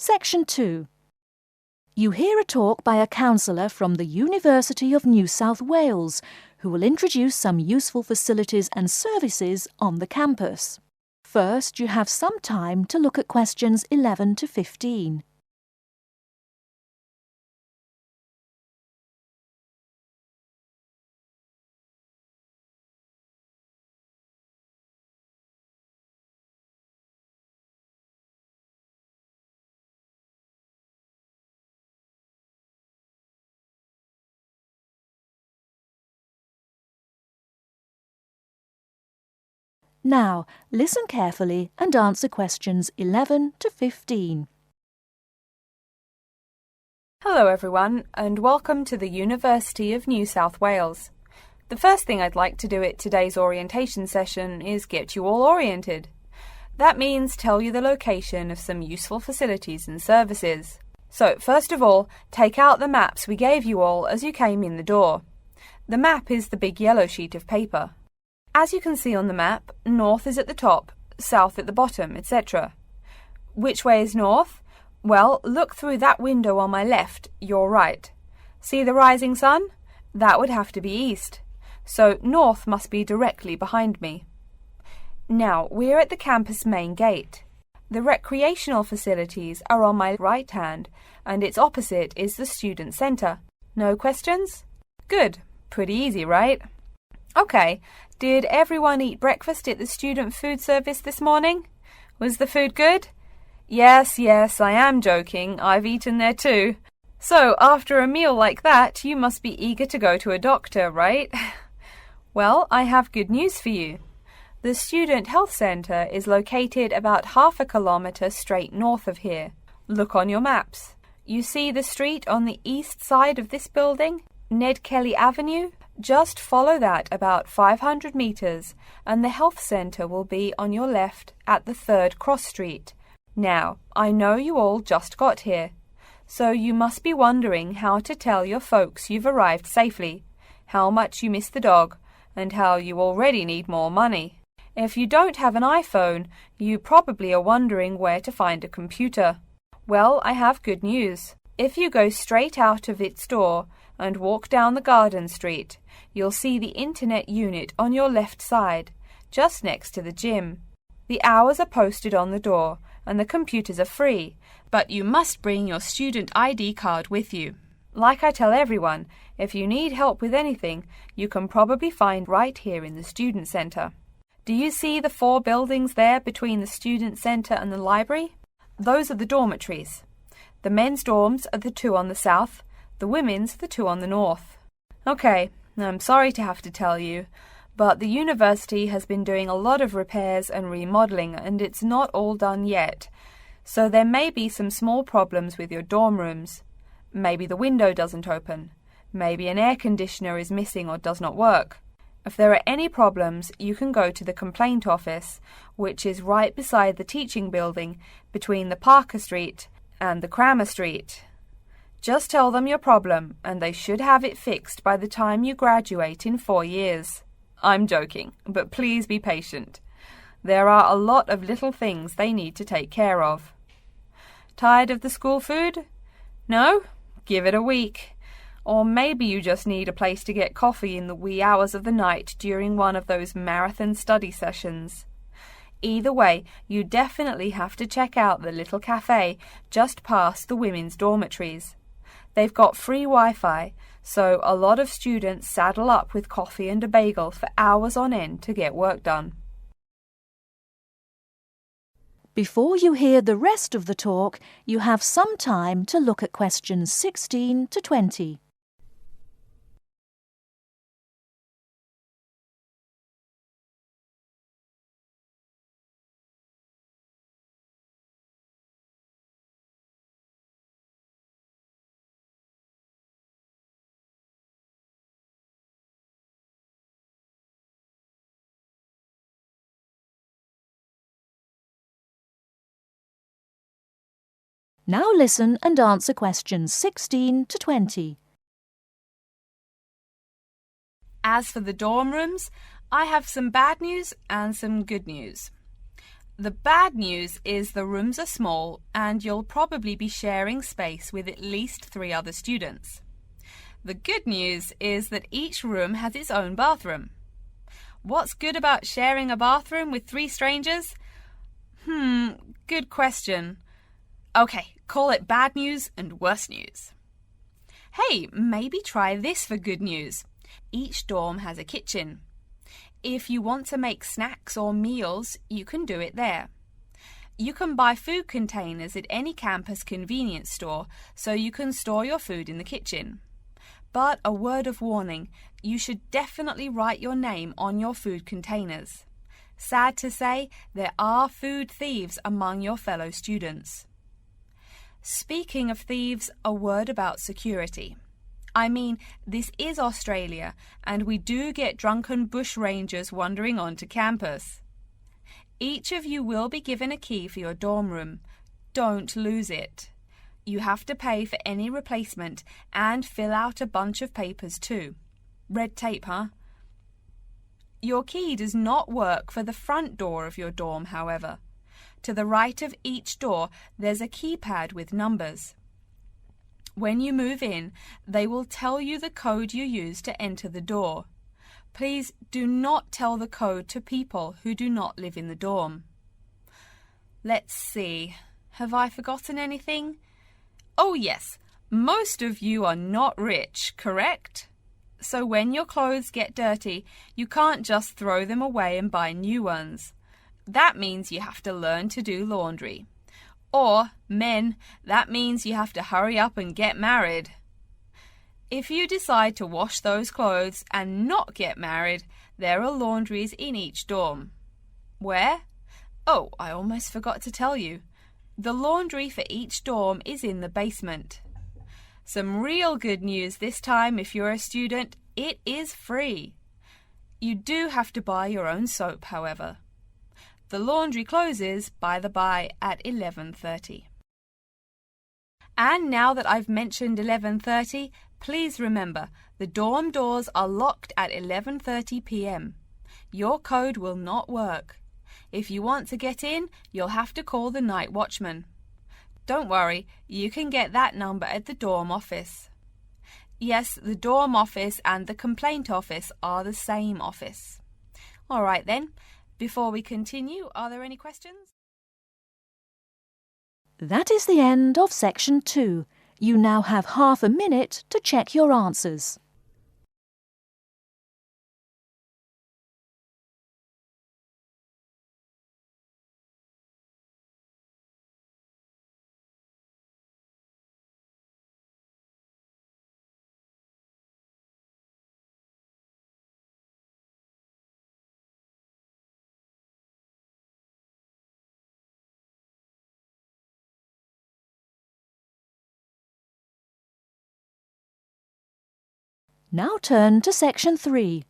Section 2. You hear a talk by a counsellor from the University of New South Wales who will introduce some useful facilities and services on the campus. First, you have some time to look at questions 11 to 15. Now, listen carefully and answer questions 11 to 15. Hello everyone, and welcome to the University of New South Wales. The first thing I'd like to do at today's orientation session is get you all oriented. That means tell you the location of some useful facilities and services. So, first of all, take out the maps we gave you all as you came in the door. The map is the big yellow sheet of paper. As you can see on the map, north is at the top, south at the bottom, etc. Which way is north? Well, look through that window on my left, your right. See the rising sun? That would have to be east. So north must be directly behind me. Now, we're at the campus main gate. The recreational facilities are on my right hand, and its opposite is the student centre. No questions? Good. Pretty easy, right? Okay, did everyone eat breakfast at the student food service this morning? Was the food good? Yes, I am joking. I've eaten there too. So, after a meal like that, you must be eager to go to a doctor, right? Well, I have good news for you. The Student Health Centre is located about half a kilometre straight north of here. Look on your maps. You see the street on the east side of this building? Ned Kelly Avenue? Just follow that about 500 metres and the health centre will be on your left at the 3rd cross street. Now, I know you all just got here, so you must be wondering how to tell your folks you've arrived safely, how much you miss the dog, and how you already need more money. If you don't have an iPhone, you probably are wondering where to find a computer. Well, I have good news. If you go straight out of its door and walk down the garden street, you'll see the internet unit on your left side, just next to the gym. The hours are posted on the door and the computers are free, but you must bring your student ID card with you. Like I tell everyone, if you need help with anything, you can probably find right here in the student centre. Do you see the 4 buildings there between the student centre and the library? Those are the dormitories. The men's dorms are the 2 on the south, the women's the 2 on the north. Okay, I'm sorry to have to tell you, but the university has been doing a lot of repairs and remodelling and it's not all done yet. So there may be some small problems with your dorm rooms. Maybe the window doesn't open. Maybe an air conditioner is missing or does not work. If there are any problems, you can go to the complaint office, which is right beside the teaching building between the Parker Street and the Crammer Street. Just tell them your problem and they should have it fixed by the time you graduate in 4 years. I'm joking, but please be patient. There are a lot of little things they need to take care of. Tired of the school food? No? Give it a week. Or maybe you just need a place to get coffee in the wee hours of the night during one of those marathon study sessions. Either way, you definitely have to check out the little cafe just past the women's dormitories. They've got free Wi-Fi, so a lot of students saddle up with coffee and a bagel for hours on end to get work done. Before you hear the rest of the talk, you have some time to look at questions 16 to 20. Now listen and answer questions 16 to 20. As for the dorm rooms, I have some bad news and some good news. The bad news is the rooms are small and you'll probably be sharing space with at least 3 other students. The good news is that each room has its own bathroom. What's good about sharing a bathroom with 3 strangers? Good question. Okay, call it bad news and worse news. Hey, maybe try this for good news. Each dorm has a kitchen. If you want to make snacks or meals, you can do it there. You can buy food containers at any campus convenience store, so you can store your food in the kitchen. But a word of warning, you should definitely write your name on your food containers. Sad to say, there are food thieves among your fellow students. Speaking of thieves, a word about security. I mean, this is Australia, and we do get drunken bush rangers wandering onto campus. Each of you will be given a key for your dorm room. Don't lose it. You have to pay for any replacement and fill out a bunch of papers too. Red tape, huh? Your key does not work for the front door of your dorm, however. To the right of each door, there's a keypad with numbers. When you move in, they will tell you the code you use to enter the door. Please do not tell the code to people who do not live in the dorm. Let's see. Have I forgotten anything? Oh yes, most of you are not rich, correct? So when your clothes get dirty, you can't just throw them away and buy new ones. That means you have to learn to do laundry. Or, men, that means you have to hurry up and get married. If you decide to wash those clothes and not get married, there are laundries in each dorm. Where? Oh, I almost forgot to tell you. The laundry for each dorm is in the basement. Some real good news this time if you're a student, it is free. You do have to buy your own soap, however. The laundry closes, by the by, at 11:30. And now that I've mentioned 11:30, please remember, the dorm doors are locked at 11:30 p.m. Your code will not work. If you want to get in, you'll have to call the night watchman. Don't worry, you can get that number at the dorm office. Yes, the dorm office and the complaint office are the same office. All right then, before we continue, are there any questions? That is the end of section 2. You now have half a minute to check your answers. Now turn to section 3.